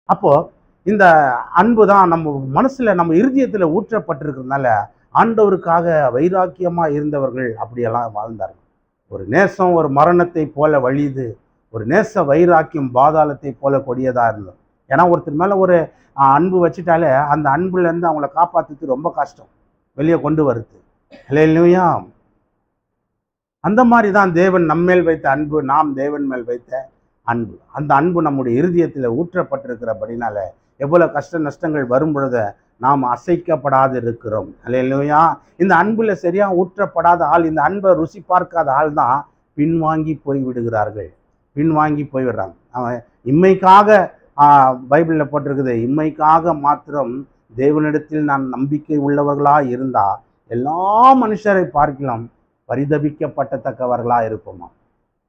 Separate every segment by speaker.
Speaker 1: அப்போ இந்த அன்பு தான் நம்ம மனசுல நம்ம இருதயத்துல ஊற்றப்பட்டிருக்கிறதுனால ஆண்டவருக்காக வைராக்கியமா இருந்தவர்கள் அப்படியெல்லாம் வாழ்ந்தார்கள். ஒரு நேசம் ஒரு மரணத்தை போல வலியுது, ஒரு நேச வைராக்கியம் பாதாளத்தை போல கொடியதா இருந்தது. ஏன்னா ஒருத்தர் மேல ஒரு அன்பு வச்சுட்டாலே அந்த அன்புல இருந்து அவங்கள காப்பாத்துறது ரொம்ப கஷ்டம், வெளியே கொண்டு வருது. அல்லேலூயா. அந்த மாதிரி தான் தேவன் நம்மேல் வைத்த அன்பு, நாம் தேவன் மேல் வைத்த அன்பு. அந்த அன்பு நம்முடைய இருதயத்தில் ஊற்றப்பட்டிருக்கிறபடினால எவ்வளவு கஷ்ட நஷ்டங்கள் வரும் பொழுது நாம் அசைக்கப்படாது இருக்கிறோம். அல்லேலூயா. இந்த அன்புல சரியா ஊற்றப்படாத ஆள், இந்த அன்பை ருசி பார்க்காத ஆள் தான் பின்வாங்கி போய் விடுகிறார்கள், பின்வாங்கி போய்விடுறாங்க. அவன் இம்மைக்காக பைபிளில் போட்டிருக்குது, இம்மைக்காக மாத்திரம் தேவனிடத்தில் நான் நம்பிக்கை உள்ளவர்களா இருந்தா எல்லா மனுஷரை பார்க்கலாம் பரிதபிக்கப்பட்டத்தக்கவர்களா இருப்போமா.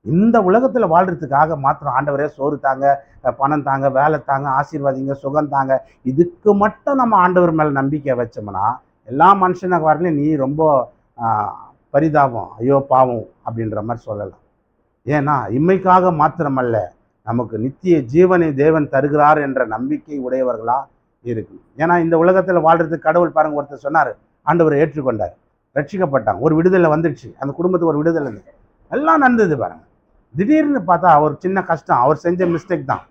Speaker 1: இந்த உலகத்துல வாழ்றதுக்காக மாத்திரம் ஆண்டவரே சோறு தாங்க, பணம் தாங்க, வேலை தாங்க, ஆசீர்வாதிங்க, சுகம் தாங்க, இதுக்கு மட்டும் நம்ம ஆண்டவர் மேல நம்பிக்கை வச்சோம்னா எல்லா மனுஷனுக்கு வரலையும் நீ ரொம்ப பரிதாபம், ஐயோ பாவம் அப்படின்ற மாதிரி சொல்லலாம். ஏன்னா இம்மைக்காக மாத்திரமல்ல, நமக்கு நித்திய ஜீவனை தேவன் தருகிறார் என்ற நம்பிக்கை உடையவர்களா இருக்கு. ஏன்னா இந்த உலகத்துல வாழ்றதுக்கு கடவுள் பாருங்க, ஒருத்தர் சொன்னார், ஆண்டவரை ஏற்றுக்கொண்டார், ரட்சிக்கப்பட்டாங்க, ஒரு விடுதலை வந்துடுச்சு, அந்த குடும்பத்துக்கு ஒரு விடுதலை இருந்தது, எல்லாம் நடந்தது பாருங்க. திடீர்னு பார்த்தா அவர் சின்ன கஷ்டம், அவர் செஞ்ச மிஸ்டேக் தான்,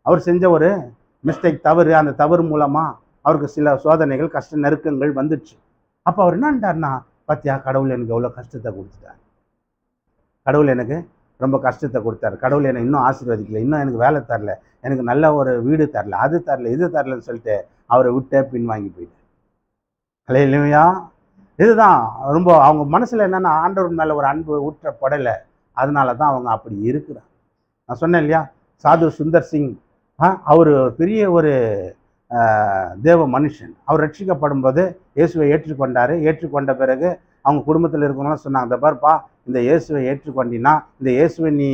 Speaker 1: அவர் செஞ்ச ஒரு மிஸ்டேக், தவறு, அந்த தவறு மூலமா அவருக்கு சில சோதனைகள், கஷ்ட நெருக்கங்கள் வந்துடுச்சு. அப்போ அவர் என்னன்ட்டார்னா, பார்த்தியா கடவுள் எனக்கு எவ்வளோ கஷ்டத்தை கொடுத்துட்டார், கடவுள் எனக்கு ரொம்ப கஷ்டத்தை கொடுத்தாரு, கடவுள் என்னை இன்னும் ஆசீர்வதிக்கல, இன்னும் எனக்கு வேலை தரல, எனக்கு நல்ல ஒரு வீடு தரல, அது தரல, இது தரலன்னு சொல்லிட்டு அவரை விட்டு பின்வாங்கி போயிட்டார். அல்லேலூயா. இதுதான் ரொம்ப அவங்க மனசுல என்னன்னா ஆண்டவர் மேல ஒரு அன்பு ஊற்றப்படலை, அதனால தான் அவங்க அப்படி இருக்கிறாங்க. நான் சொன்னேன் இல்லையா, சாது சுந்தர் சிங், அவர் பெரிய ஒரு தேவ மனுஷன். அவர் ரட்சிக்கப்படும் போது இயேசுவை ஏற்றுக்கொண்டார். ஏற்றுக்கொண்ட பிறகு அவங்க குடும்பத்தில் இருக்கிறவங்களாம் சொன்னாங்க, இந்த பாருப்பா, இந்த இயேசுவை ஏற்றுக்கொண்டினா, இந்த இயேசுவை நீ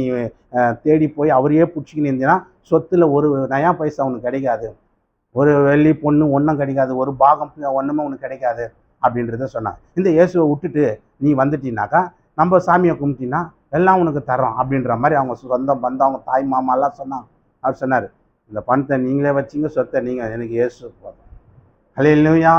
Speaker 1: தேடி போய் அவரையே பிடிச்சிக்கின்னு இருந்தீங்கன்னா சொத்துல ஒரு நயா பைசா உனக்கு கிடைக்காது, ஒரு வெள்ளி பொண்ணு ஒன்றும் கிடைக்காது, ஒரு பாகம் ஒன்றுமே உனக்கு கிடைக்காது அப்படின்றத சொன்னாங்க. இந்த இயேசுவை விட்டுட்டு நீ வந்துட்டீனாக்கா, நம்ம சாமியை கும்பிட்டினா எல்லாம் உனக்கு தரோம் அப்படின்ற மாதிரி அவங்க சொந்தம் பந்தம், அவங்க தாய் மாமாலாம் சொன்னாங்க. அவர் சொன்னார், இந்த பணத்தை நீங்களே வச்சிங்க, சொத்தை நீங்கள், எனக்கு இயேசு போதும். அல்லேலூயா.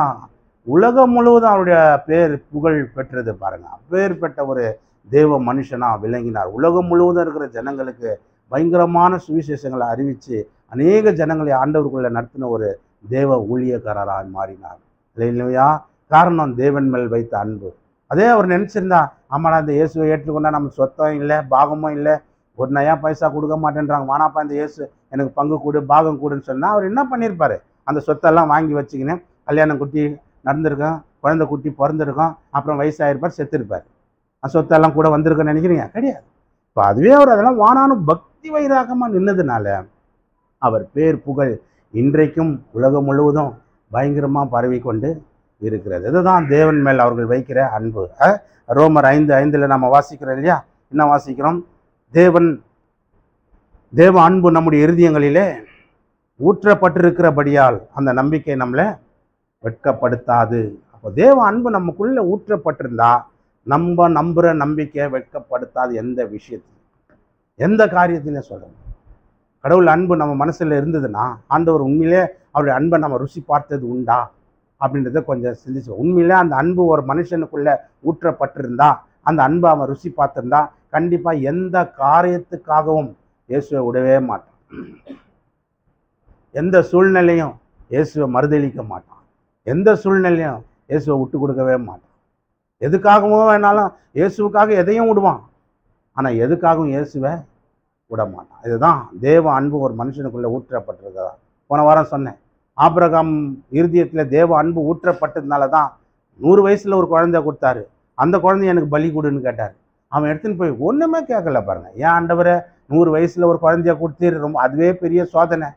Speaker 1: உலகம் முழுவதும் அவருடைய பேர் புகழ் பெற்றது பாருங்க. அப்பேற்பட்ட ஒரு தேவ மனுஷனா விளங்கினார். உலகம் முழுவதும் இருக்கிற ஜனங்களுக்கு பயங்கரமான சுவிசேஷங்களை அறிவித்து அநேக ஜனங்களை ஆண்டவருக்குள்ள நடத்தின ஒரு தேவ ஊழியக்காரராக மாறினார். அல்லேலூயா. காரணம் தேவன் மேல் வைத்த அன்பு. அதே அவர் நினச்சிருந்தா, ஆமாடா இந்த இயேசுவை ஏற்றுக்கொண்டா நம்ம சொத்தம் இல்லை, பாகமும் இல்லை, ஒரு நயா பைசா கொடுக்க மாட்டேன்றாங்க, வானாப்பா இந்த இயேசு எனக்கு பங்கு கொடு, பாகம் கொடுன்னு சொன்னால் அவர் என்ன பண்ணியிருப்பார், அந்த சொத்தெல்லாம் வாங்கி வச்சுக்கின்னு கல்யாணம் குட்டி நடந்திருக்கோம், குழந்தை குட்டி பிறந்திருக்கோம், அப்புறம் வயசாகிருப்பார், செத்துருப்பார், சொத்தெல்லாம் கூட வந்திருக்குன்னு நினைக்கிறீங்க? கிடையாது. இப்போ அதுவே அவர் அதெல்லாம் வானானும் பக்தி வைராகமாக நின்னதுனால அவர் பேர் புகழ் இன்றைக்கும் உலகம் முழுவதும் பயங்கரமாக பரவி கொண்டு இருக்கிறது. இதுதான் தேவன் மேல் அவர்கள் வைக்கிற அன்பு. ரோமர் 5:5 நம்ம வாசிக்கிறோம் இல்லையா, என்ன வாசிக்கிறோம், தேவ அன்பு நம்முடைய இருதயங்களிலே ஊற்றப்பட்டிருக்கிறபடியால் அந்த நம்பிக்கை நம்மளை வெட்கப்படுத்தாது. அப்போ தேவ அன்பு நமக்குள்ள ஊற்றப்பட்டிருந்தா நம்ம நம்புகிற நம்பிக்கை வெட்கப்படுத்தாது. எந்த விஷயத்திலும், எந்த காரியத்திலையும் சொல்கிறோம், கடவுள் அன்பு நம்ம மனசில் இருந்ததுன்னா ஆண்டவர் உண்மையிலே அவருடைய அன்பை நம்ம ருசி பார்த்தது உண்டா அப்படின்றத கொஞ்சம் சிந்திச்சு. உண்மையிலே அந்த அன்பு ஒரு மனுஷனுக்குள்ள ஊற்றப்பட்டிருந்தா, அந்த அன்பை அவன் ருசி பார்த்திருந்தா கண்டிப்பாக எந்த காரியத்துக்காகவும் இயேசுவை விடவே மாட்டான், எந்த சூழ்நிலையும் இயேசுவை மறுதளிக்க மாட்டான், எந்த சூழ்நிலையும் இயேசுவை விட்டு கொடுக்கவே மாட்டான். எதுக்காகவும் வேணாலும் இயேசுவுக்காக எதையும் விடுவான், ஆனால் எதுக்காகவும் இயேசுவை விட மாட்டான். இதுதான் தேவ அன்பு ஒரு மனுஷனுக்குள்ளே ஊற்றப்பட்டிருக்கிறதா. போன வாரம் சொன்னேன், ஆபிரகாம் இருதயத்தில் தேவ அன்பு ஊற்றப்பட்டதுனால தான் 100 வயசில் ஒரு குழந்தை கொடுத்தாரு. அந்த குழந்தைய எனக்கு பலி கொடுன்னு கேட்டார். அவன் எடுத்துன்னு போய் ஒன்றுமே கேட்கல பாருங்க. ஏன் ஆண்டவரை 100 வயசில் ஒரு குழந்தைய கொடுத்து, ரொம்ப அதுவே பெரிய சோதனை.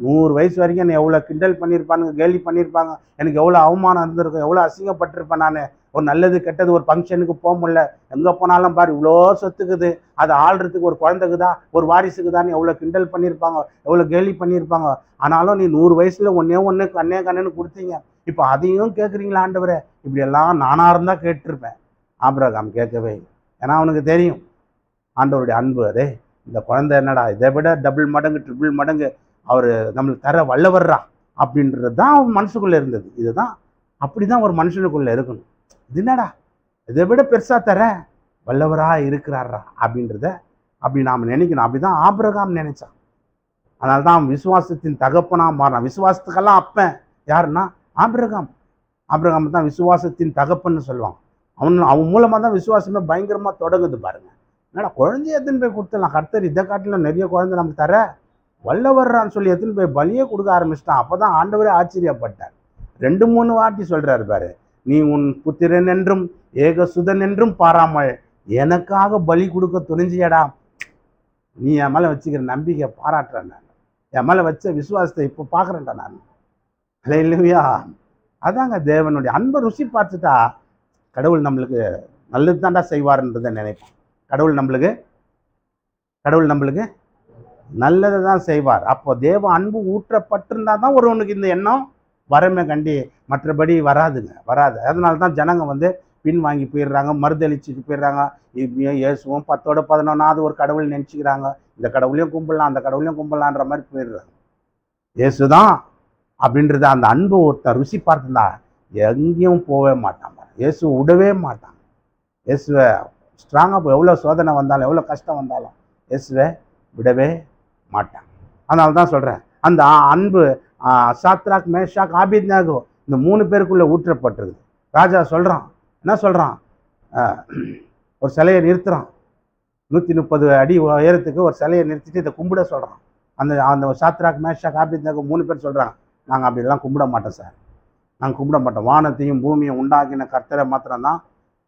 Speaker 1: 100 வயசு வரைக்கும் என்னை எவ்வளோ கிண்டல் பண்ணியிருப்பானுங்க, கேலி பண்ணியிருப்பாங்க, எனக்கு எவ்வளோ அவமானம் இருந்திருக்கும், எவ்வளோ அசிங்கப்பட்டிருப்பேன் நான். ஒரு நல்லது கெட்டது ஒரு ஃபங்க்ஷனுக்கு போக முடியல, எங்கே போனாலும் பாரு இவ்வளோ சொத்துக்குது, அதை ஆள்றதுக்கு ஒரு குழந்தைக்குதா, ஒரு வாரிசுக்குதான்னு எவ்வளோ கிண்டல் பண்ணியிருப்பாங்க, எவ்வளோ கேலி பண்ணியிருப்பாங்க. ஆனாலும் நீ 100 வயசில் ஒன்று கண்ணேன்னு கொடுத்தீங்க, இப்போ அதையும் கேட்குறீங்களா ஆண்டவரே? இப்படியெல்லாம் நானாக இருந்தால் கேட்டிருப்பேன். ஆபிரகாம் கேட்கவே இல்லை. ஏன்னா அவனுக்கு தெரியும் ஆண்டவருடைய அன்பு. அதே இந்த குழந்தை என்னடா இதை விட டபுள் மடங்கு ட்ரிபிள் மடங்கு அவர் நம்மளுக்கு தர வல்லவர்றா அப்படின்றது தான் அவன் மனசுக்குள்ளே இருந்தது. இதுதான் அப்படி தான் ஒரு மனுஷனுக்குள்ளே இருக்கணும். இது என்னடா இதை விட பெருசாக தர வல்லவராக இருக்கிறாரா அப்படின்றத அப்படி நாம் நினைக்கணும். அப்படி தான் ஆபிரகாம் நினைச்சான். அதனால தான் அவன் விசுவாசத்தின் தகப்பனாக மாறினான். விசுவாசத்துக்கெல்லாம் அப்பன் யாருன்னா ஆபிரகாம். ஆபிரகாம் தான் விசுவாசத்தின் தகப்பன்னு சொல்லுவாங்க. அவன் மூலமாக தான் விசுவாசமே பயங்கரமாக தொடங்குது பாருங்க. என்னடா குழந்தைய எத்தனை போய் கொடுத்துடலாம், கர்த்தர் இதை காட்டிலும் நிறைய குழந்தை நமக்கு தர வல்லவர்றான்னு சொல்லி எத்தனை போய் பலியே கொடுக்க ஆரம்பிச்சிட்டான். அப்போ தான் ஆண்டவரே ஆச்சரியப்பட்டார். 2-3 வாட்டி சொல்கிறாரு பாரு, நீ உன் புத்திரன் என்றும் ஏகசுதன் என்றும் பாராமல் எனக்காக பலி கொடுக்க துணிஞ்சியடா. நீ என் மேலே வச்சுக்கிற நம்பிக்கை பாராட்டுறேன். நான் என் மேலே வச்ச விசுவாசத்தை இப்போ பார்க்குறேன்டா நான். இல்லையா? அதாங்க தேவனுடைய அன்பை ருசி பார்த்துட்டா கடவுள் நம்மளுக்கு நல்லது தாண்டா செய்வார்ன்றதை நினைப்போம். கடவுள் நம்மளுக்கு நல்லதை தான் செய்வார். அப்போ தேவ அன்பு ஊற்றப்பட்டிருந்தா தான் ஒருவனுக்கு இந்த எண்ணம் வரமே கண்டி, மற்றபடி வராது. அதனால தான் ஜனங்க பின்வாங்கி போயிடுறாங்க, மறுதளிச்சுட்டு போயிடுறாங்க. இயேசுவும் 10-11 ஒரு கடவுள் நினச்சிக்கிறாங்க. இந்த கடவுளையும் கும்பிடலாம், அந்த கடவுளையும் கும்பிடலான்ற மாதிரி போயிடுறாங்க. இயேசு தான் அப்படின்றத அந்த அன்பு ஒருத்தர் ருசி பார்த்துருந்தா எங்கேயும் போகவே மாட்டாங்க. இயேசு விடவே மாட்டாங்க. இயேசுவை ஸ்ட்ராங்காக எவ்வளோ சோதனை வந்தாலும் எவ்வளோ கஷ்டம் வந்தாலும் இயேசுவை விடவே மாட்டாங்க. அதனால தான் சொல்கிறேன், அந்த அன்பு சாத்ராக், மேஷாக், ஆபேத்நேகோ இந்த 3 பேருக்குள்ளே ஊற்றப்பட்டிருக்குது. ராஜா சொல்கிறான், என்ன சொல்கிறான், ஒரு சிலையை நிறுத்துகிறான். 130 அடி உயரத்துக்கு ஒரு சிலையை நிறுத்திட்டு இதை கும்பிட சொல்கிறான். அந்த சாத்ராக், மேஷாக், ஆபேத்நேகோ 3 பேர் சொல்கிறாங்க, நாங்கள் அப்படிலாம் கும்பிட மாட்டோம் சார், நாங்கள் கும்பிட மாட்டோம். வானத்தையும் பூமியும் உண்டாக்கின கர்த்தரை மாத்திரம்தான்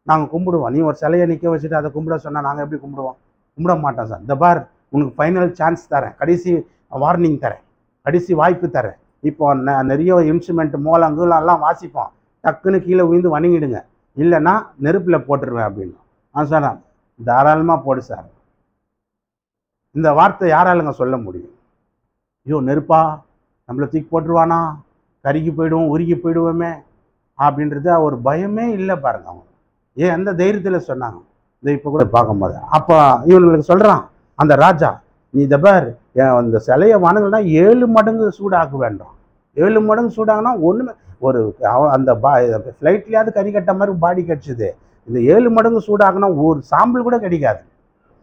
Speaker 1: நாங்கள் கும்பிடுவோம். நீ ஒரு சிலையை நிற்க வச்சுட்டு அதை கும்பிட சொன்னால் நாங்கள் எப்படி கும்பிடுவோம்? கும்பிட மாட்டோம் சார். இந்த பார், உனக்கு ஃபைனல் சான்ஸ் தரேன், கடைசி வார்னிங் தரேன், கடைசி வாய்ப்பு தரேன். இப்போ நிறைய இன்ஸ்ட்ருமெண்ட் மூலங்கள்லாம் வாசிப்போம், டக்குன்னு கீழே விழுந்து வணங்கிடுங்க, இல்லைன்னா நெருப்பில் போட்டுருவேன் அப்படின்னு. நான் சொன்னேன், தாராளமாக போடு சார். இந்த வார்த்தை யாராலுங்க சொல்ல முடியும்? ஐயோ நெருப்பா, நம்மளை தூக்கி போட்டுருவானா, கருகி போயிடுவோம், உருகி போயிடுவோமே அப்படின்றது ஒரு பயமே இல்லை பாருங்க. அவங்க ஏன் அந்த தைரியத்தில் சொன்னாங்க. இதை இப்போ கூட பார்க்கும்போது அப்போ இவங்களுக்கு சொல்கிறான் அந்த ராஜா, நீ இதை பார், அந்த சிலையை வணங்கலைன்னா 7 மடங்கு சூடாக்க வேண்டாம். 7 மடங்கு சூடாங்கன்னா ஒன்றுமே ஒரு அந்த ஃப்ளைட்லேயாவது கறி கட்ட மாதிரி பாடி கிடச்சிது. இந்த 7 மடங்கு சூடாக்குனா ஒரு சாம்பிள் கூட கிடைக்காது,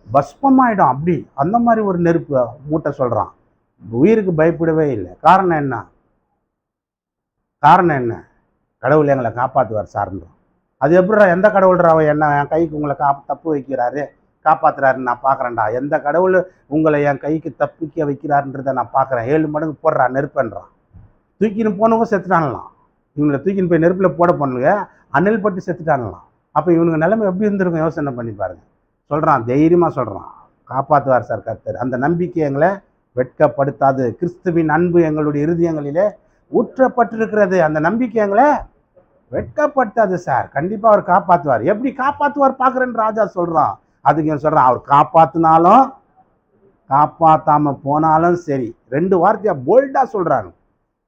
Speaker 1: பஸ்பமாயிடும். அப்படி அந்த மாதிரி ஒரு நெருப்பு மூட்டை சொல்கிறான். உயிருக்கு பயப்படவே இல்லை. காரணம் என்ன? கடவுள் எங்களை காப்பாற்றுவார் சார்ன்றோம். அது எப்படிடா, எந்த கடவுள்ரா என்ன என் கைக்கு உங்களை தப்பு வைக்கிறாரு, காப்பாற்றுறாருன்னு நான் பார்க்குறேன்டா. எந்த கடவுள் உங்களை என் கைக்கு தப்பிக்க வைக்கிறாருன்றதை நான் பார்க்குறேன். 7 மடங்கு போடுறா நெருப்புன்றான். தூக்கின்னு போனவங்க செத்துட்டானலாம். இவங்களை தூக்கின்னு போய் நெருப்பில் போட பண்ணுங்க, அணில் பட்டு செத்துட்டானலாம். அப்போ இவனுக்கு நிலைமை எப்படி இருந்திருக்கும் யோசனை பண்ணி பாருங்க. சொல்கிறான், தைரியமாக சொல்கிறான், காப்பாற்றுவார் சார் கர்த்தர். அந்த நம்பிக்கை எங்களை வெட்கப்படுத்தாது. கிறிஸ்துவின் அன்பு எங்களுடைய இருதயங்களிலே ஊற்றப்பட்டிருக்கிறது. அந்த நம்பிக்கை எங்களை வெட்கப்படுத்தாது சார். கண்டிப்பாக அவர் காப்பாற்றுவார். எப்படி காப்பாற்றுவார் பார்க்குறேன்னு ராஜா சொல்கிறான். அதுக்கு சொல்கிறான், அவர் காப்பாற்றினாலும் காப்பாற்றாமல் போனாலும் சரி, 2 வார்த்தையாக போல்டாக சொல்கிறாங்க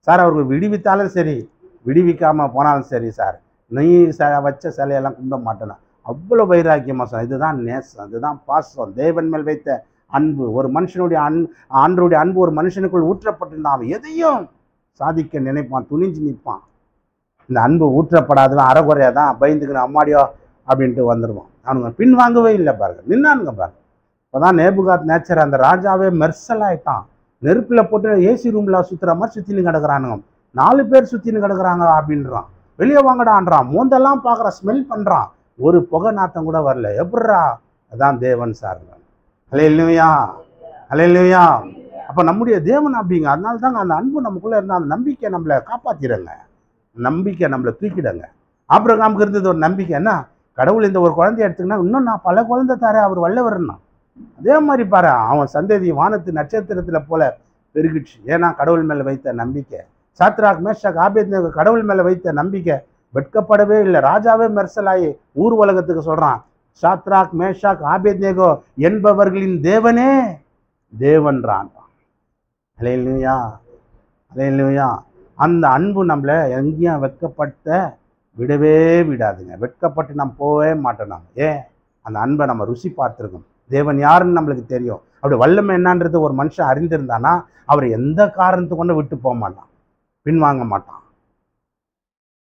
Speaker 1: சார். அவர்கள் விடுவித்தாலும் சரி, விடுவிக்காமல் போனாலும் சரி சார், நீ வச்ச சிலையெல்லாம் கும்பிட மாட்டேனா. அவ்வளோ வைராக்கியமாக சார். இதுதான் நேசம், இதுதான் பாசம், தேவன் மேல் வைத்த அன்பு. ஒரு மனுஷனுடைய ஆண்டருடைய அன்பு ஒரு மனுஷனுக்குள் ஊற்றப்பட்டிருந்தான் அவன் எதையும் சாதிக்க நினைப்பான், துணிஞ்சு நிற்பான். இந்த அன்பு ஊற்றப்படாதவன் அறகுறையாக தான் பயந்துக்கணும், அம்மாடியோ அப்படின்ட்டு வந்துடுவான். அவனுங்க பின்வாங்கவே இல்லை பாருங்க, நின்னானுங்க பாருங்க. இப்போதான் நேபுகாத் நேச்சர் அந்த ராஜாவே மெர்சல் ஆகிட்டான். நெருப்பில் போட்டு ஏசி ரூமில் சுற்றுற மாதிரி சுற்றின்னு கிடக்குறானுங்க. 4 பேர் சுற்றின்னு கிடக்குறாங்க அப்படின்றான். வெளியே வாங்கடான்றான். மூந்தெல்லாம் பார்க்குறான், ஸ்மெல் பண்ணுறான், ஒரு புகை நாத்தம் கூட வரல. எப்பட்றா? அதான் தேவன் சார். அல்லேலூயா, அல்லேலூயா. அப்போ நம்முடைய தேவன் அப்படிங்க. அதனால தாங்க அந்த அன்பு நமக்குள்ளே இருந்தால் அந்த நம்பிக்கை நம்மளை காப்பாற்றிடுங்க, நம்பிக்கை நம்மளை தூக்கிடுங்க. ஆபிரகாமுக்கு இருந்தது ஒரு நம்பிக்கை என்ன, கடவுள் இந்த ஒரு குழந்தைய எடுத்துக்கினா இன்னும் நான் பல குழந்தை தரேன், அவர் வல்லவர்னா. அதே மாதிரி பாரு, அவன் சந்ததி வானத்து நட்சத்திரத்தில் போல பெருகிடுச்சு. ஏன்னா கடவுள் மேலே வைத்த நம்பிக்கை. சாத்ராக், மேஷாக், ஆபேத்நேகோ கடவுள் மேலே வைத்த நம்பிக்கை வெட்கப்படவே இல்லை. ராஜாவே மெர்சலாயி ஊர் உலகத்துக்கு சொல்கிறான், சாத்ராக், மேஷாக், ஆபேத்நேகோ என்பவர்களின் தேவனே தேவன்றான். அல்லேலூயா, அல்லேலூயா. அந்த அன்பு நம்மளை எங்கேயும் வெட்கப்பட்ட விடவே விடாதுங்க. வெட்கப்பட்டு நம்ம போகவே மாட்டோம். நம்ம ஏன் அந்த அன்பை நம்ம ருசி பார்த்துருக்கோம். தேவன் யாருன்னு நம்மளுக்கு தெரியும். அப்படி வல்லமை என்னன்றது ஒரு மனுஷன் அறிந்திருந்தானா அவர் எந்த காரணத்தை கொண்டு விட்டு போக மாட்டான், பின்வாங்க மாட்டான்.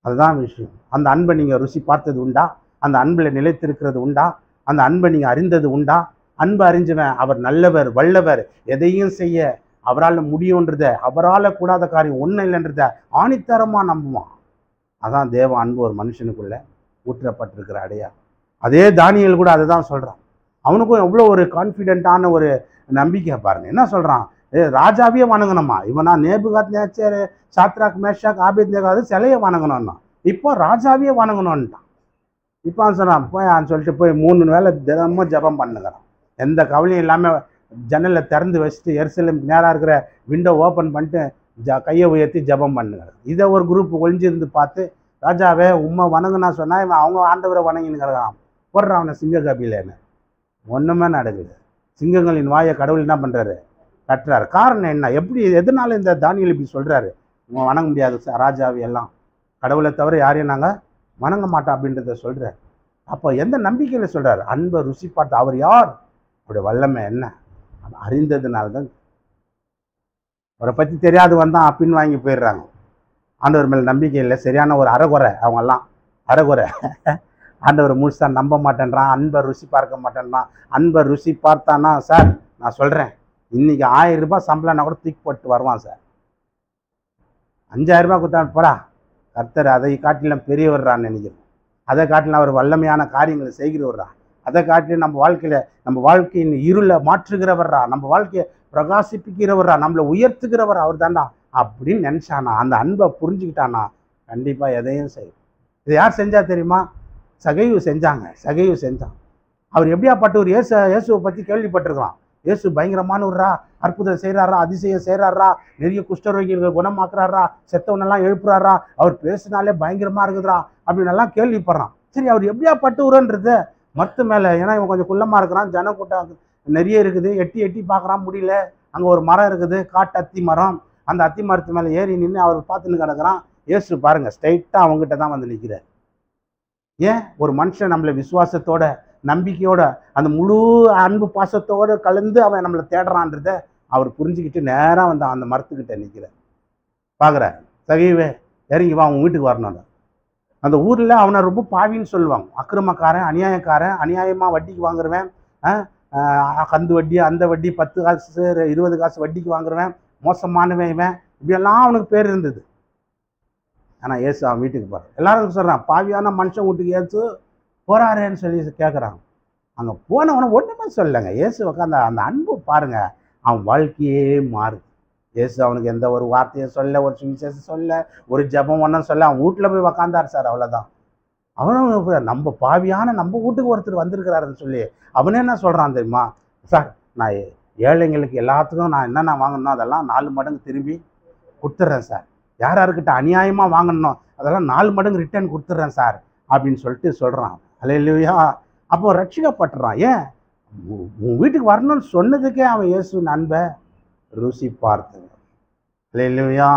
Speaker 1: அதுதான் விஷயம். அந்த அன்பை நீங்கள் ருசி பார்த்தது உண்டா? அந்த அன்பில் நிலைத்திருக்கிறது உண்டா? அந்த அன்பை நீங்கள் அறிந்தது உண்டா? அன்பு அறிஞ்சவன் அவர் நல்லவர், வல்லவர், எதையும் செய்ய அவரால் முடியுன்றத, அவரால் கூடாத காரியம் ஒன்றும் இல்லைன்றத ஆணித்தரமாக நம்புவான். அதான் தேவ அன்பு ஒரு மனுஷனுக்குள்ள ஊற்றப்பட்டிருக்கிற அடையாளம். அதே தானியேல் கூட அதை தான் சொல்கிறான். அவனுக்கும் எவ்வளோ ஒரு கான்ஃபிடென்ட்டான ஒரு நம்பிக்கை பாருங்க. என்ன சொல்கிறான்? ராஜாவே வணங்கணுமா? இவனா நேபுகாத் நேச்சர், சாத்ராக் மேஷாக் ஆபேத்நேகோ சிலையை வணங்கணும்னா இப்போ ராஜாவே வணங்கணும்ட்டான். இப்போ சொல்கிறான் போய் சொல்லிட்டு போய் 3 வேளை தினமும் ஜபம் பண்ணுங்கிறான். எந்த கவலையும் இல்லாமல் ஜன்னலில் திறந்து வச்சுட்டு எருசலேம் நேராக இருக்கிற விண்டோ ஓப்பன் பண்ணிட்டு கையை உயர்த்தி ஜபம் பண்ணுங்கிறான். இதை ஒரு குரூப் ஒழிஞ்சிருந்து பார்த்து ராஜாவே உண்மை வணங்குனா சொன்னால் இவன் அவங்க ஆண்டவரை வணங்கினுக்கிறான், போடுறான் அவனை சிங்க கபிலேன்னு. ஒன்றுமே நடக்குது. சிங்கங்களின் வாயை கடவுள் என்ன பண்ணுறாரு? கட்டுறாரு. காரணம் என்ன? எப்படி எதனால இந்த தானியேல் இப்படி சொல்கிறாரு? வணங்க முடியாது ராஜாவை எல்லாம், கடவுளை தவிர யாரையும் நாங்கள் வணங்க மாட்டோம் அப்படின்றத சொல்கிறார். அப்போ எந்த நம்பிக்கையில் சொல்கிறார்? அன்பை ருசி பார்த்து அவர் யார், அவருடைய வல்லமை என்ன அறிந்ததுனால்தான். அவரை பற்றி தெரியாது வந்தால் பின் வாங்கி போயிடுறாங்க. ஆண்டவர் மேலே நம்பிக்கை இல்லை, சரியான ஒரு அறகுறை, அவங்கெல்லாம் அறகுறை. ஆண்டவர் முழுசாக நம்ப மாட்டேன்றான், அன்பை ருசி பார்க்க மாட்டேன்றான். அன்பை ருசி பார்த்தானா சார் நான் சொல்கிறேன், இன்றைக்கி 1000 ரூபாய் சம்பளம்னா கூட தூக்கி போட்டு வருவான் சார். 5000 ரூபாய் கொடுத்தான்னு போடா, கர்த்தர் அதை காட்டிலும் பெரியவர்றான்னு நினைக்கிறோம். அதை காட்டிலும் அவர் வல்லமையான காரியங்களை செய்கிறவர்றா. அதை காட்டிலும் நம்ம வாழ்க்கையின் இருளை மாற்றுகிறவர்றா, நம்ம வாழ்க்கையை பிரகாசிப்பிக்கிறவர்றா, நம்மளை உயர்த்துகிறவர் அவர் தான்டா அப்படின்னு நினச்சானா, அந்த அன்பை புரிஞ்சுக்கிட்டானா கண்டிப்பாக எதையும் செய்யும். இதை யார் செஞ்சா தெரியுமா? சகைவு செஞ்சான். அவர் எப்படியாப்பட்டவர்? இயேசுவை பற்றி கேள்விப்பட்டிருக்கலாம். இயேசு பயங்கரமானவர்ரா, அற்புதம் செய்கிறாரா, அதிசயம் செய்கிறாரா, நிறைய குஷ்டரோகிகள் குணமாக்குறாரா, செத்தவனெல்லாம் எழுப்புறாரா, அவர் பேசினாலே பயங்கரமாக இருக்குதுரா அப்படின்னெல்லாம் கேள்விப்படுறான். சரி, அவர் எப்படியாப்பட்டவருன்றது மற்ற மேலே, ஏன்னா இவன் கொஞ்சம் குள்ளமாக இருக்கிறான், ஜனக்கூட்டம் நிறைய இருக்குது, எட்டி பார்க்குறான், முடியல. அங்கே ஒரு மரம் இருக்குது, காட்டு அத்தி மரம். அந்த அத்தி மரத்து மேலே ஏறி நின்று அவர் பார்த்துன்னு கிடக்குறான். இயேசு பாருங்கள் ஸ்ட்ரைட்டாக அவங்ககிட்ட தான் வந்து நிற்கிறார். ஏன்? ஒரு மனுஷன் நம்மளை விசுவாசத்தோட நம்பிக்கையோட அந்த முழு அன்பு பாசத்தோடு கலந்து அவன் நம்மளை தேடுறான்றத அவர் புரிஞ்சுக்கிட்டு நேராக வந்து அந்த மரத்துக்கிட்ட நிற்கிறார். பார்க்குறார், சகைவே இறங்கி வா, அவன் வீட்டுக்கு வரணும். அந்த ஊரில் அவனை ரொம்ப பாவின்னு சொல்லுவாங்க, அக்கிரமக்காரன், அநியாயக்காரன், அநியாயமாக வட்டிக்கு வாங்குறவன், கந்து வட்டி, அந்த வட்டி, 10 காசு 20 காசு வட்டிக்கு வாங்குறவன், மோசமானவன் இவன், இப்படியெல்லாம் அவனுக்கு பேர் இருந்தது. ஆனால் ஏசு அவன் வீட்டுக்கு போகிறான். எல்லாரும் சொல்கிறான், பாவியான மனுஷன் வீட்டுக்கு ஏசு போகிறாரேன்னு சொல்லி கேட்குறாங்க. அங்கே போனவனை ஒன்றுமே சொல்லலைங்க. ஏசு உட்காந்து அந்த அன்பு பாருங்கள், அவன் வாழ்க்கையே மாறுது. ஏசு அவனுக்கு எந்த ஒரு வார்த்தையை சொல்ல, ஒரு சுவிசேஷம் சொல்ல, ஒரு ஜபம் ஒன்றும் சொல்ல, அவன் வீட்டில் போய் உக்காந்தார் சார், அவ்வளோதான். அவனும் நம்ம பாவியான நம்ம வீட்டுக்கு ஒருத்தர் வந்திருக்கிறாருன்னு சொல்லி அவனே என்ன சொல்கிறான் தெரியுமா? சார் நான் ஏழைங்களுக்கு எல்லாத்துக்கும் நான் என்னென்ன வாங்கணும் அதெல்லாம் 4 மடங்கு திரும்பி கொடுத்துட்றேன் சார். யார்கிட்ட அநியாயமாக வாங்கணும் அதெல்லாம் 4 மடங்கு ரிட்டர்ன் கொடுத்துட்றேன் சார் அப்படின்னு சொல்லிட்டு சொல்கிறான். அல்லேலூயா. அப்போ ரட்சிக்கப்பட்டுறான். ஏன்? உன் வீட்டுக்கு வரணும்னு சொன்னதுக்கே அவன் இயேசு அன்பை ருசி பார்த்து. அல்லேலூயா.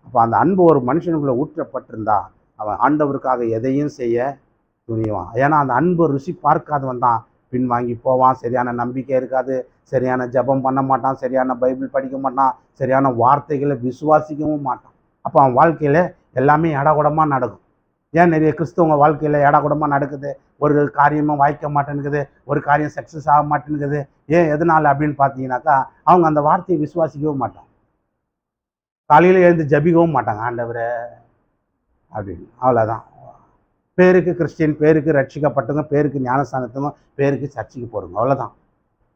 Speaker 1: அப்போ அந்த அன்பு ஒரு மனுஷனுக்குள்ளே ஊற்றப்பட்டிருந்தா அவன் ஆண்டவருக்காக எதையும் செய்ய துணிவான். ஏன்னா அந்த அன்பு ருசி பார்க்காதவன் தான் பின்வாங்கி போவான். சரியான நம்பிக்கை இருக்காது, சரியான ஜபம் பண்ண மாட்டான், சரியான பைபிள் படிக்க மாட்டான், சரியான வார்த்தைகளை விசுவாசிக்கவும் மாட்டான். அப்போ அவன் வாழ்க்கையில் எல்லாமே எடாகுடமாக நடக்கும். ஏன் நிறைய கிறிஸ்தவங்க வாழ்க்கையில் எடாகுடமாக நடக்குது? ஒரு காரியமும் வாய்க்க மாட்டேன்னுக்குது, ஒரு காரியம் சக்ஸஸ் ஆக மாட்டேன்னுக்குது. ஏன் எதனால் அப்படின்னு பார்த்தீங்கன்னாக்கா அவங்க அந்த வார்த்தையை விசுவாசிக்கவும் மாட்டாங்க, காலையில் எழுந்து ஜபிக்கவும் மாட்டாங்க ஆண்டவரை அப்படின்னு. அவ்வளோதான். பேருக்கு கிறிஸ்டின், பேருக்கு ரட்சிக்கப்பட்டவங்க, பேருக்கு ஞானஸ்தானத்துவங்க, பேருக்கு சர்ச்சைக்கு போகிறவங்க, அவ்வளோதான்.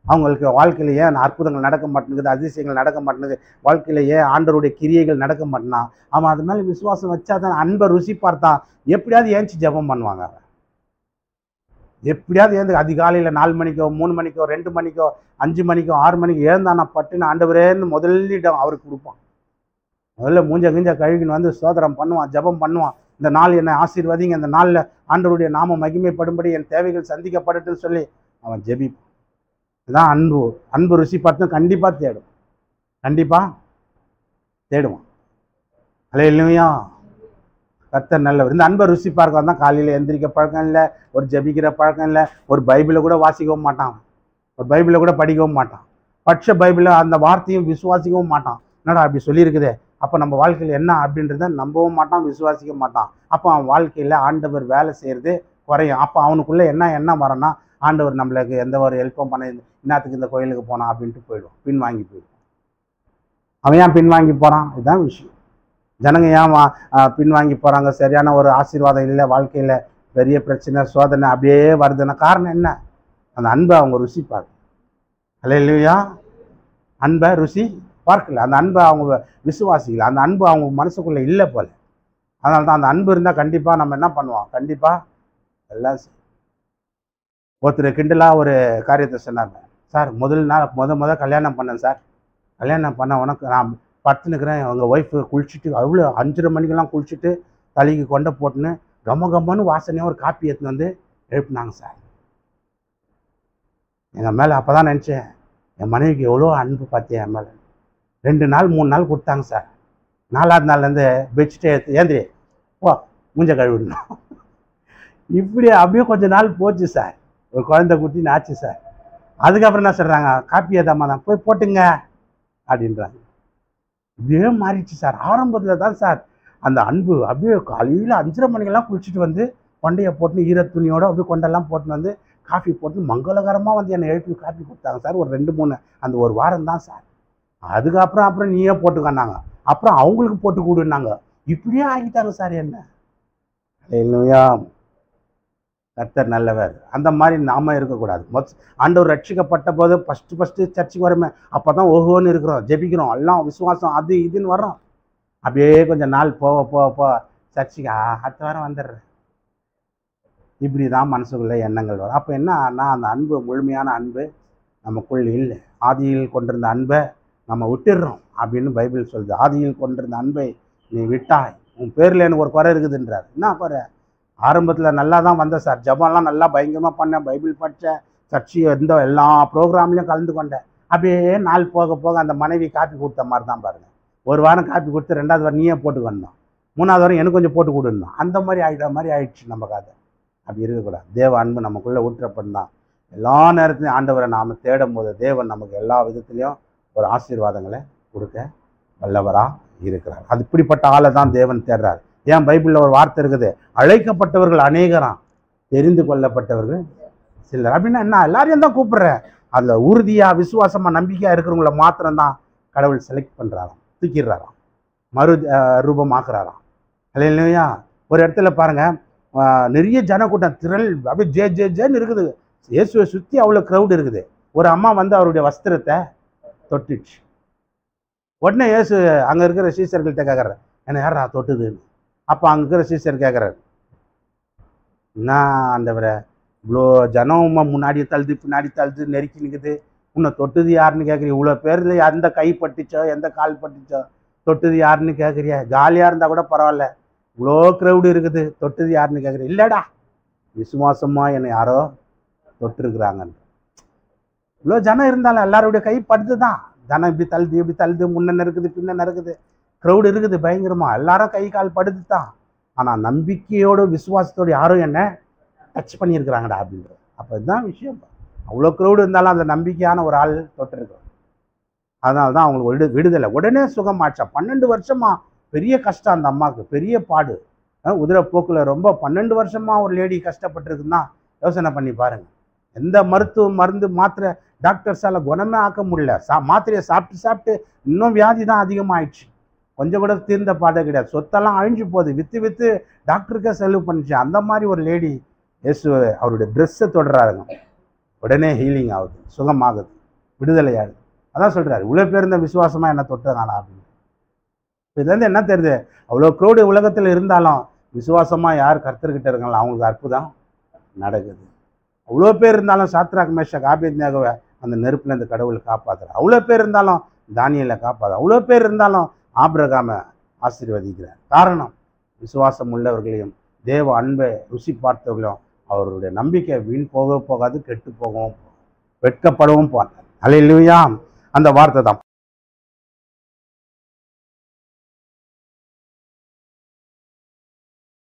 Speaker 1: அவங்களுக்கு வாழ்க்கையில் ஏன் அற்புதங்கள் நடக்க மாட்டேங்குது, அதிசயங்கள் நடக்க மாட்டேங்குது, வாழ்க்கையில் ஏன் ஆண்டவருடைய கிரியைகள் நடக்க மாட்டேனா, அவன் அது மேலே விசுவாசம் வச்சா தான், அன்பை ருசி பார்த்தா எப்படியாவது ஏஞ்சி ஜபம் பண்ணுவாங்க. எப்படியாவது ஏந்து அதிகாலையில் 4 மணிக்கோ 3 மணிக்கோ 2 மணிக்கோ 5 மணிக்கோ 6 மணிக்கோ ஏந்தானா பட்டுன்னு ஆண்டவரேன்னு முதலிடம் அவருக்கு கொடுப்பான். முதல்ல மூஞ்ச கிஞ்ச கழுவின்னு வந்து சோதரம் பண்ணுவான், ஜபம் பண்ணுவான். இந்த நாள் என்னை ஆசீர்வதிங்க, இந்த நாளில் ஆண்டவருடைய நாம மகிமைப்படும்படி என் தேவைகள் சந்திக்கப்படட்டுன்னு சொல்லி அவன் ஜெபிப்பான். இதுதான் அன்பு. அன்பு ருசி பார்த்து கண்டிப்பாக தேடுவான். அல்லேலூயா. கர்த்தர் நல்லவர். இந்த அன்பை ருசி பார்க்க தான் காலையில் எந்திரிக்க பழக்கம் இல்லை, ஒரு ஜபிக்கிற பழக்கம் இல்லை, ஒரு பைபிளை கூட வாசிக்கவும் மாட்டான், ஒரு பைபிளை கூட படிக்கவும் மாட்டான். பட்ச பைபிளை அந்த வார்த்தையும் விசுவாசிக்கவும் மாட்டான். என்னடா அப்படி சொல்லியிருக்குதே, அப்போ நம்ம வாழ்க்கையில் என்ன அப்படின்றத நம்பவும் மாட்டான், விசுவாசிக்க மாட்டான். அப்போ அவன் வாழ்க்கையில் ஆண்டவர் வேலை செய்கிறது குறையும். அப்போ அவனுக்குள்ளே என்ன வரனா, ஆண்டவர் நம்மளுக்கு எந்த ஒரு ஹெல்ப்பும் பண்ண, இன்னத்துக்கு இந்த கோயிலுக்கு போனான் அப்படின்ட்டு போயிடுவான், பின்வாங்கி போயிடுவான். அவன் ஏன் பின்வாங்கி போகிறான்? இதுதான் விஷயம். ஜனங்க ஏன் பின்வாங்கி போகிறாங்க? சரியான ஒரு ஆசீர்வாதம் இல்லை, வாழ்க்கையில் பெரிய பிரச்சனை சோதனை அப்படியே வருதுன்னா காரணம் என்ன? அந்த அன்பை அவங்க ருசி பார்க்க, அல்லேலூயா, அன்பை ருசி பார்க்கல. அந்த அன்பை அவங்க விசுவாசிக்கல. அந்த அன்பு அவங்க மனசுக்குள்ளே இல்லை போல. அதனால தான் அந்த அன்பு இருந்தால் கண்டிப்பாக நம்ம என்ன பண்ணுவோம்? கண்டிப்பாக எல்லாம். ஒருத்தர் கிண்டலாக ஒரு காரியத்தை சொன்னாங்க. சார் முதல் கல்யாணம் பண்ணேன் சார். கல்யாணம் பண்ண உனக்கு நான் படுத்துனுக்கிறேன், எங்கள் ஒய்ஃபு குளிச்சுட்டு அவ்வளோ 5:30 மணிக்கெல்லாம் குளிச்சுட்டு தலைக்கு கொண்டை போட்டுன்னு கம்மன்னு வாசனையாக ஒரு காப்பி எடுத்துன்னு வந்து எழுப்பினாங்க சார். எங்கள் மேலே அப்போ தான் நினச்சேன், என் மனைவிக்கு எவ்வளோ அன்பு பார்த்தேன் என் மேலே. 2 நாள் 3 நாள் கொடுத்தாங்க சார். 4ஆவது நாள்லேருந்து பெட்ஷீட்டை எடுத்து ஏந்திரி போ மூஞ்ச கழுவிடணும். இப்படி அப்படியே கொஞ்சம் நாள் போச்சு சார். ஒரு குழந்தை குட்டின்னு ஆச்சு சார். அதுக்கப்புறம் என்ன சொல்கிறாங்க, காப்பி ஏதாம்மா தான் போய் போட்டுங்க அப்படின்றாங்க. இப்படியே மாறிடுச்சு சார். ஆரம்பத்தில் தான் சார் அந்த அன்பு அப்படியே காலையில் 5:30 மணிக்கெல்லாம் குளிச்சுட்டு வந்து கொண்டையை போட்டுன்னு ஈர துணியோடு அப்படியே கொண்டெல்லாம் போட்டுன்னு வந்து காஃபி போட்டு மங்களகரமாக வந்து என்னை எழுப்பி காஃபி கொடுத்தாங்க சார். ஒரு 2-3 அந்த ஒரு வாரம் தான் சார். அதுக்கப்புறம் நீயே போட்டுக்கன்னாங்க. அப்புறம் அவங்களுக்கு போட்டு கொடுன்னாங்க. இப்படியே ஆகிட்டாங்க சார் என்ன. இல்லையா, கர்த்தர் நல்லவர். அந்த மாதிரி நாம இருக்கக்கூடாது. ஆண்டவர் ரட்சிக்கப்பட்ட போது ஃபஸ்ட்டு சர்ச்சுக்கு வரமே, அப்போ தான் ஓஹோன்னு இருக்கிறோம், ஜெபிக்கிறோம், எல்லாம் விசுவாசம் அது இதுன்னு வர்றோம். அப்படியே கொஞ்சம் நாள் போக சர்ச்சுக்கு அடுத்த வாரம் வந்துடுறேன். இப்படி தான் மனசுக்குள்ளே எண்ணங்கள் வரும். அப்போ என்னன்னா, அந்த அன்பு, முழுமையான அன்பு நமக்குள் இல்லை. ஆதியில் கொண்டிருந்த அன்பை நம்ம விட்டுடுறோம் அப்படின்னு பைபிள் சொல்லுது. ஆதியில் கொண்டிருந்த அன்பை நீ விட்டாய், உன் பேரில் எனக்கு ஒரு குறை இருக்குதுன்றார். என்ன குறை? ஆரம்பத்தில் நல்லா தான் வந்தேன் சார், ஜபம்லாம் நல்லா பயங்கரமாக பண்ணேன், பைபிள் படித்தேன், சர்ச்சி எல்லா ப்ரோக்ராம்லேயும் கலந்து கொண்டேன். அப்படியே நாள் போக அந்த மனைவி காப்பி கொடுத்த மாதிரி தான் பாருங்கள். ஒரு வாரம் காப்பி கொடுத்து 2வது வாரம் நீயே போட்டுக்கணும், 3வது வாரம் எனக்கு கொஞ்சம் போட்டு கொடுணும். அந்த மாதிரி ஆயிடுச்சு நம்ம கதை. அப்படி இருக்கக்கூடாது. தேவ அன்பு நமக்குள்ளே ஊற்றப்படலாம். எல்லா நேரத்துலையும் ஆண்டவரை நாம் தேடும் போது தேவன் நமக்கு எல்லா விதத்துலேயும் ஒரு ஆசீர்வாதங்களை கொடுக்க வல்லவராக இருக்கிறார். அது இப்படிப்பட்ட ஆளை தான் தேவன் தேடுறார். ஏன் பைபிளில் ஒரு வார்த்தை இருக்குது, அழைக்கப்பட்டவர்கள் அநேகராம், தெரிந்து கொள்ளப்பட்டவர்கள் சிலர். அப்படின்னா என்ன? எல்லாரையும் தான் கூப்பிடுறேன். அதில் உறுதியாக விசுவாசமாக நம்பிக்கையாக இருக்கிறவங்கள மாத்திரம்தான் கடவுள் செலக்ட் பண்ணுறாராம், தூக்கிடுறாராம், மறு ரூபமாக்குறாராம். இல்லையா? ஒரு இடத்துல பாருங்கள், நிறைய ஜனக்கூட்டம் திரள் அப்படியே ஜேன்னு இருக்குது. இயேசுவை சுற்றி அவ்வளோ க்ரௌடு இருக்குது. ஒரு அம்மா வந்து அவருடைய வஸ்திரத்தை தொட்டுச்சு. உடனே இயேசு அங்கே இருக்கிற சீசர்கள்ட்ட கேட்குறாரு, என்ன யாரா தொட்டுதுன்னு. அப்போ அங்கே இருக்கிற சீசர் கேட்குறாரு, என்ன ஆண்டவரே, இவ்வளோ ஜனம் முன்னாடி தள்ளுது பின்னாடி தள்ளுது நெருக்கி நிற்குது, உன்னை தொட்டுது யாருன்னு கேட்குறீங்க? இவ்வளோ பேரில் எந்த கை பட்டுச்சோ எந்த கால் பட்டுச்சோ, தொட்டுது யாருன்னு கேட்குறியா? ஜாலியாக இருந்தால் கூட பரவாயில்ல, இவ்வளோ க்ரௌடு இருக்குது, தொட்டுது யாருன்னு கேட்குறீங்க? இல்லைடா, விசுவாசமாக என்னை யாரோ தொட்டுருக்குறாங்கன்னு. இவ்வளோ ஜனம் இருந்தாலும் எல்லாருடைய கை படுத்து தான். ஜனம் இப்படி தள்ளுது முன்ன இருக்குது பின்ன இருக்குது, க்ரௌடு இருக்குது பயங்கரமாக, எல்லாரும் கை கால் படுத்து தான். ஆனால் நம்பிக்கையோடு விசுவாசத்தோடு யாரும் என்ன டச் பண்ணியிருக்கிறாங்கடா அப்படின்றது. அப்போ இதுதான் விஷயம். அவ்வளோ க்ரௌடு இருந்தாலும் அந்த நம்பிக்கையான ஒரு ஆள் தொட்டிருக்கிறோம். அதனால தான் அவங்களுக்கு விடுதலை உடனே சுகமாச்சா. 12 வருஷமா பெரிய கஷ்டம் அந்த அம்மாவுக்கு, பெரிய பாடு. உதிரை போக்கில் ரொம்ப 12 வருஷமாக ஒரு லேடி கஷ்டப்பட்டுருக்குன்னா யோசனை பண்ணி பாருங்கள். எந்த மருந்து மாத்திரை டாக்டர்ஸால் குணமே ஆக்க முடியல. மாத்திரையை சாப்பிட்டு இன்னும் வியாதி தான் அதிகமாகிடுச்சு. கொஞ்சம் கூட தீர்ந்த பாடே கிடையாது. சொத்தெல்லாம் அழிஞ்சு போகுது, விற்று டாக்டருக்கே செலவு பண்ணிச்சு. அந்த மாதிரி ஒரு லேடி இயேசு அவருடைய ட்ரெஸ்ஸை தொடுறாருங்க, உடனே ஹீலிங் ஆகுது, சுகமாகுது, விடுதலை ஆகுது. அதான் சொல்கிறாரு, இவ்வளோ பேர் இந்த விசுவாசமாக என்ன தொட்டதானா அப்படின்னு. இதுலேருந்து என்ன தெரியுது? அவ்வளோ க்ரௌடு உலகத்தில் இருந்தாலும் விசுவாசமாக யார் கர்த்தர்கிட்ட இருக்காங்களோ அவங்களுக்கு அற்புதம் நடக்குது. அவ்வளோ பேர் இருந்தாலும் சாத்ராக் மேஷாக் ஆபேத்நேகோவை அந்த நெருப்புல இந்த கடவுளை காப்பாற்றுறார். அவ்வளோ பேர் இருந்தாலும் தானியேலை காப்பாற்று. அவ்வளோ பேர் இருந்தாலும் ஆபிரகாமை ஆசீர்வதிக்கிறார். காரணம், விசுவாசம் உள்ளவர்களையும் தேவ அன்பை ருசி பார்த்தவர்களையும் அவருடைய நம்பிக்கை வீண் போகாது, கெட்டு போகவும் வெட்கப்படவும் போகிறார். அல்லேலூயா. அந்த வார்த்தை தான்.